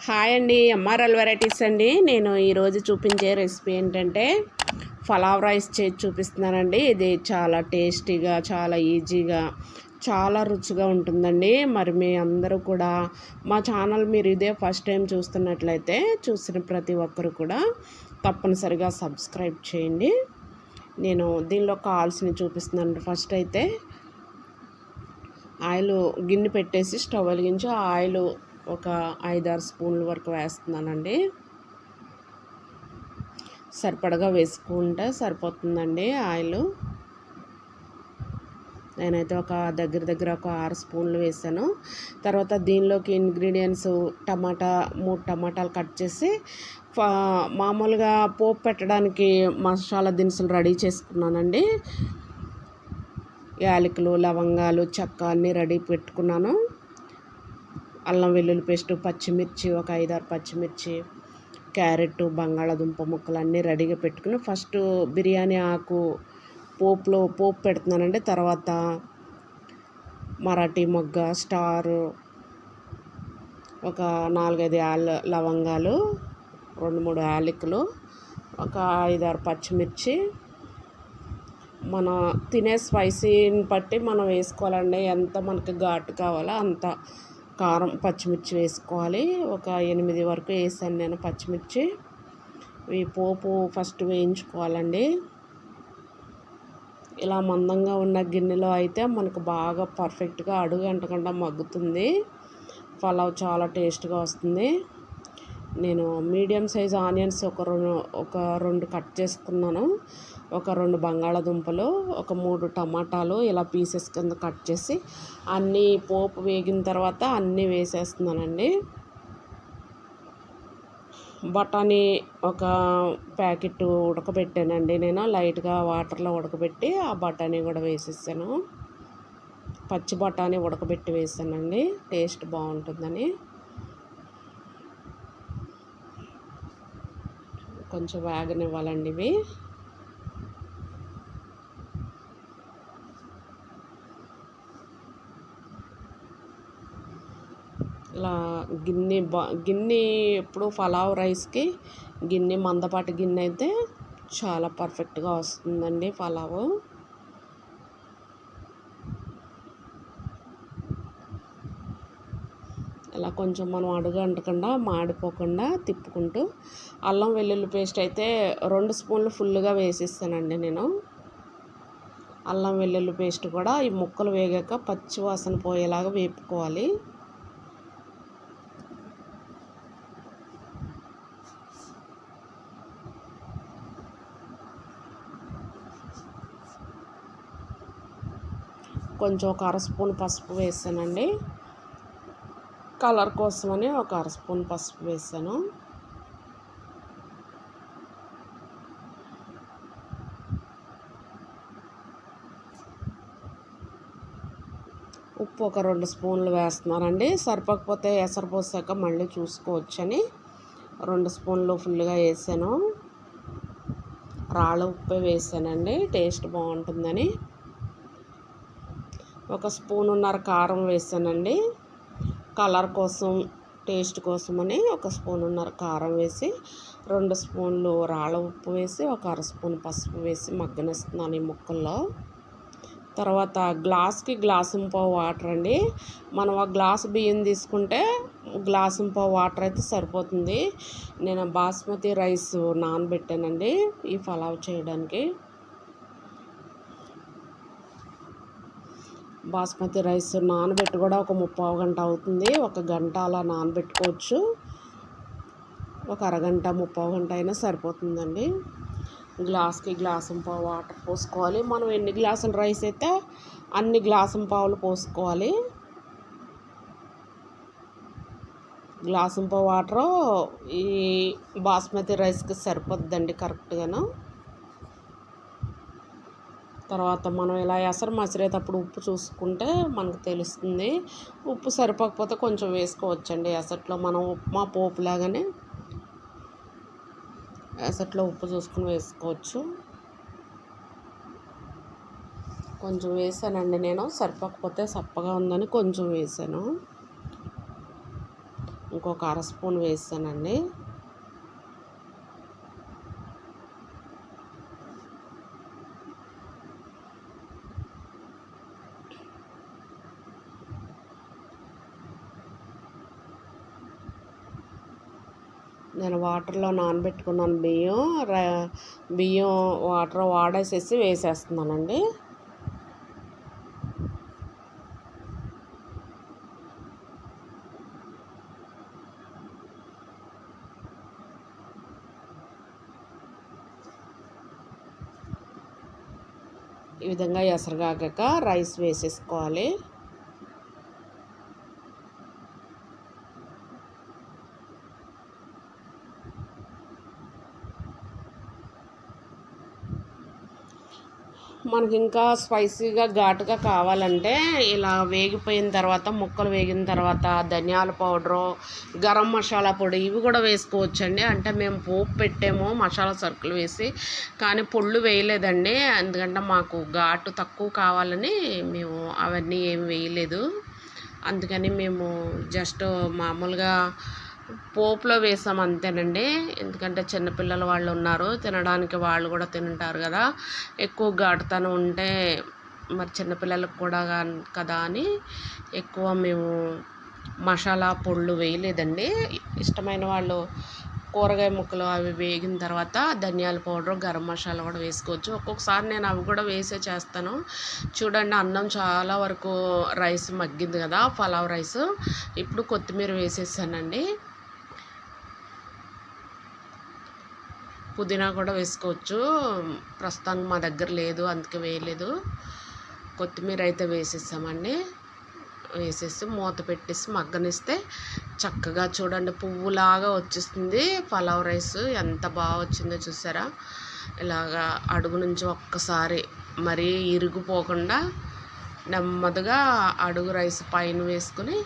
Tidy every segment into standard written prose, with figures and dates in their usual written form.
Hi అండి, MRL varieties అండి. నేను ఈరోజు చూపించే రెసిపీ ఏంటంటే పలావ్ రైస్ చేసి చూపిస్తున్నానండి. ఇది చాలా టేస్టీగా, చాలా ఈజీగా, చాలా రుచిగా ఉంటుందండి. మరి మీ అందరూ కూడా మా ఛానల్ మీరు ఇదే ఫస్ట్ టైం చూస్తున్నట్లయితే చూసిన ప్రతి ఒక్కరు కూడా తప్పనిసరిగా సబ్స్క్రైబ్ చేయండి. నేను దీనిలో కావాల్సినవి చూపిస్తున్నాను. ఫస్ట్ అయితే ఆయిల్ గిన్నె పెట్టేసి స్టవ్ వెలిగించి ఆయిల్ ఒక 5-6 స్పూన్ల వరకు వేస్తున్నానండి. సరిపడగా వేసుకుంటే సరిపోతుందండి ఆయిల్. నేనైతే ఒక దగ్గర ఒక 6 స్పూన్లు వేసాను. తర్వాత దీనిలోకి ఇంగ్రీడియంట్స్ 3 టమాటాలు కట్ చేసి మామూలుగా పోపు పెట్టడానికి మసాలా దినుసులు రెడీ చేసుకున్నానండి. యాలకులు, లవంగాలు, చెక్క అన్నీ రెడీ పెట్టుకున్నాను. అల్లం వెల్లుల్లి పేస్టు, పచ్చిమిర్చి ఒక 5-6 పచ్చిమిర్చి, క్యారెట్, బంగాళాదుంప ముక్కలు అన్నీ రెడీగా పెట్టుకుని ఫస్ట్ బిర్యానీ ఆకు పోపు పెడుతున్నానండి. తర్వాత మరాఠీ మొగ్గ, స్టారు, ఒక 4-5 లవంగాలు, 2-3 యాలకులు, ఒక 5-6 పచ్చిమిర్చి. మనం తినే స్పైసీని బట్టి మనం వేసుకోవాలండి. ఎంత మనకి ఘాటు కావాలో అంత కారం పచ్చిమిర్చి వేసుకోవాలి. ఒక 8 వరకు వేసాను నేను పచ్చిమిర్చి. ఈ పోపు ఫస్ట్ వేయించుకోవాలండి. ఇలా మందంగా ఉన్న గిన్నెలో అయితే మనకు బాగా పర్ఫెక్ట్గా అడుగు అంటకుండా మగ్గుతుంది. పలావ్ చాలా టేస్ట్గా వస్తుంది. నేను మీడియం సైజ్ ఆనియన్స్ ఒక రెండు కట్ చేసుకున్నాను. ఒక 2 బంగాళాదుంపలు, ఒక 3 టమాటాలు ఇలా పీసెస్ కింద కట్ చేసి అన్నీ పోపు వేగిన తర్వాత అన్నీ వేసేస్తున్నానండి. బఠానీ ఒక ప్యాకెట్ ఉడకబెట్టానండి నేను. లైట్గా వాటర్లో ఉడకబెట్టి ఆ బఠానీ కూడా వేసేసాను. పచ్చి బఠానీ ఉడకబెట్టి వేసానండి, టేస్ట్ బాగుంటుందని. కొంచెం వేగనివ్వాలండి ఇవి. ఇలా గిన్నె ఎప్పుడు పలావ్ రైస్కి గిన్నె మందపాటి గిన్నె అయితే చాలా పర్ఫెక్ట్గా వస్తుందండి పలావు. ఇలా కొంచెం మనం అడుగు అంటకుండా మాడిపోకుండా తిప్పుకుంటూ, అల్లం వెల్లుల్లి పేస్ట్ అయితే 2 స్పూన్లు ఫుల్గా వేసిస్తానండి నేను. అల్లం వెల్లుల్లి పేస్ట్ కూడా ఈ ముక్కలు వేగాక పచ్చి వాసన పోయేలాగా వేపుకోవాలి. కొంచెం ఒక 1/2 స్పూన్ పసుపు వేసానండి. కలర్ కోసమని ఒక 1/2 స్పూన్ పసుపు వేసాను. ఉప్పు ఒక 2 స్పూన్లు వేస్తున్నానండి. సరిపోకపోతే ఎసరు పోసాక మళ్ళీ చూసుకోవచ్చని 2 స్పూన్లు ఫుల్గా వేసాను. రాళ్ళ ఉప్పే వేసానండి, టేస్ట్ బాగుంటుందని. ఒక 1.5 కారం వేసానండి. కలర్ కోసం, టేస్ట్ కోసమని ఒక 1.5 కారం వేసి, 2 స్పూన్లు రాళ్ళ ఉప్పు వేసి, ఒక 1/2 స్పూన్ పసుపు వేసి మగ్గనిస్తున్నాను ఈ ముక్కల్లో. తర్వాత గ్లాస్కి గ్లాసుంపావు వాటర్ అండి. మనం ఆ గ్లాసు బియ్యం తీసుకుంటే గ్లాసుంపావు వాటర్ అయితే సరిపోతుంది. నేను బాస్మతి రైస్ నానబెట్టానండి ఈ పలావ్ చేయడానికి. బాస్మతి రైస్ నానబెట్టి కూడా ఒక 3/4 గంట అవుతుంది. 1 గంట అలా నానబెట్టుకోవచ్చు. ఒక అరగంట 3/4 గంట అయినా సరిపోతుందండి. గ్లాస్కి గ్లాసుంపావు వాటర్ పోసుకోవాలి. మనం ఎన్ని గ్లాసుల రైస్ అయితే అన్ని గ్లాసుంపావులు పోసుకోవాలి. గ్లాసుంపావు వాటరు ఈ బాస్మతి రైస్కి సరిపోద్దండి కరెక్ట్గాను. తర్వాత మనం ఇలా ఎసరు మసిరేటప్పుడు ఉప్పు చూసుకుంటే మనకు తెలుస్తుంది. ఉప్పు సరిపోకపోతే కొంచెం వేసుకోవచ్చండి. ఎసట్లో మనం ఉప్మా పోపులాగానే ఎసట్లో ఉప్పు చూసుకుని వేసుకోవచ్చు. కొంచెం వేసానండి నేను, సరిపోకపోతే సప్పగా ఉందని కొంచెం వేసాను. ఇంకొక అర స్పూన్ వేసానండి. నేను వాటర్లో నానబెట్టుకున్నాను బియ్యం వాటర్ వాడేసేసి వేసేస్తున్నానండి. ఈ విధంగా ఎసరుగాక రైస్ వేసేసుకోవాలి. మనకి ఇంకా స్పైసీగా ఘాటుగా కావాలంటే ఇలా వేగిపోయిన తర్వాత, ముక్కలు వేగిన తర్వాత ధనియాల పౌడరు, గరం మసాలా పొడి ఇవి కూడా వేసుకోవచ్చండి. అంటే మేము పోపు పెట్టాము మసాలా సరుకులు వేసి, కానీ పొళ్ళు వేయలేదండి. ఎందుకంటే మాకు ఘాటు తక్కువ కావాలని మేము అవన్నీ ఏమి వేయలేదు. అందుకని మేము జస్ట్ మామూలుగా పోపులో వేసాం అంతేనండి. ఎందుకంటే చిన్నపిల్లలు వాళ్ళు ఉన్నారు, తినడానికి వాళ్ళు కూడా తింటారు కదా. ఎక్కువ ఘాటుతనం ఉంటే మరి చిన్నపిల్లలకు కూడా కదా అని ఎక్కువ మేము మసాలా పొళ్ళు వేయలేదండి. ఇష్టమైన వాళ్ళు కూరగాయ ముక్కలు అవి వేగిన తర్వాత ధనియాల పౌడరు, గరం మసాలా కూడా వేసుకోవచ్చు. ఒక్కొక్కసారి నేను అవి కూడా వేసే చేస్తాను. చూడండి, అన్నం చాలా వరకు రైస్ మగ్గింది కదా, పలావ్ రైస్. ఇప్పుడు కొత్తిమీర వేసేసానండి. పుదీనా కూడా వేసుకోవచ్చు. ప్రస్తుతానికి మా దగ్గర లేదు, అందుకే వేయలేదు. కొత్తిమీర అయితే వేసేసామండి. వేసేసి మూత పెట్టేసి మగ్గనిస్తే చక్కగా చూడండి పువ్వులాగా వచ్చేస్తుంది పలావ్ రైస్. ఎంత బాగా వచ్చిందో చూసారా. ఇలాగా అడుగు నుంచి ఒక్కసారి మరీ ఇరిగిపోకుండా నెమ్మదిగా అడుగు రైస్ పైన వేసుకుని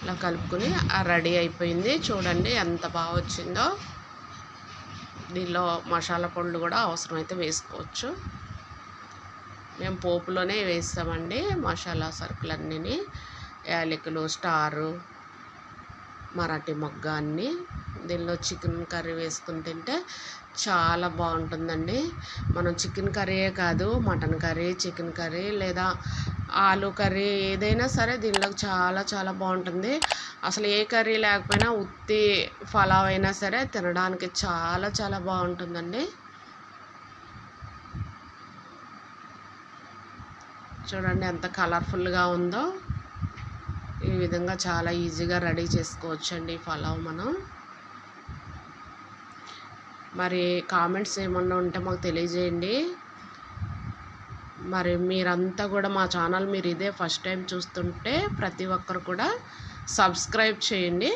ఇలా కలుపుకొని రెడీ అయిపోయింది. చూడండి ఎంత బాగా వచ్చిందో. దీనిలో మసాలా పొడులు కూడా అవసరమైతే వేసుకోవచ్చు. మేము పోపులోనే వేస్తామండి మసాలా సరుకులన్నీ. యాలకులు, స్టారు, మరాఠీ మొగ్గ అన్నీ. దీనిలో చికెన్ కర్రీ వేసుకుని తింటే చాలా బాగుంటుందండి. మనం చికెన్ కర్రీయే కాదు, మటన్ కర్రీ, చికెన్ కర్రీ లేదా ఆలు కర్రీ ఏదైనా సరే దీనిలో చాలా చాలా బాగుంటుంది. అసలు ఏ కర్రీ లేకపోయినా ఉత్తి పలావ్ అయినా సరే తినడానికి చాలా చాలా బాగుంటుందండి. చూడండి ఎంత కలర్ఫుల్గా ఉందో. ఈ విధంగా చాలా ఈజీగా రెడీ చేసుకోవచ్చండి పలావ్ మనం. మరి కామెంట్స్ ఏమన్నా ఉంటే మాకు తెలియజేయండి. మరి మీరంతా కూడా మా ఛానల్ మీరు ఇదే ఫస్ట్ టైం చూస్తుంటే ప్రతి ఒక్కరు కూడా సబ్స్క్రైబ్ చేయండి.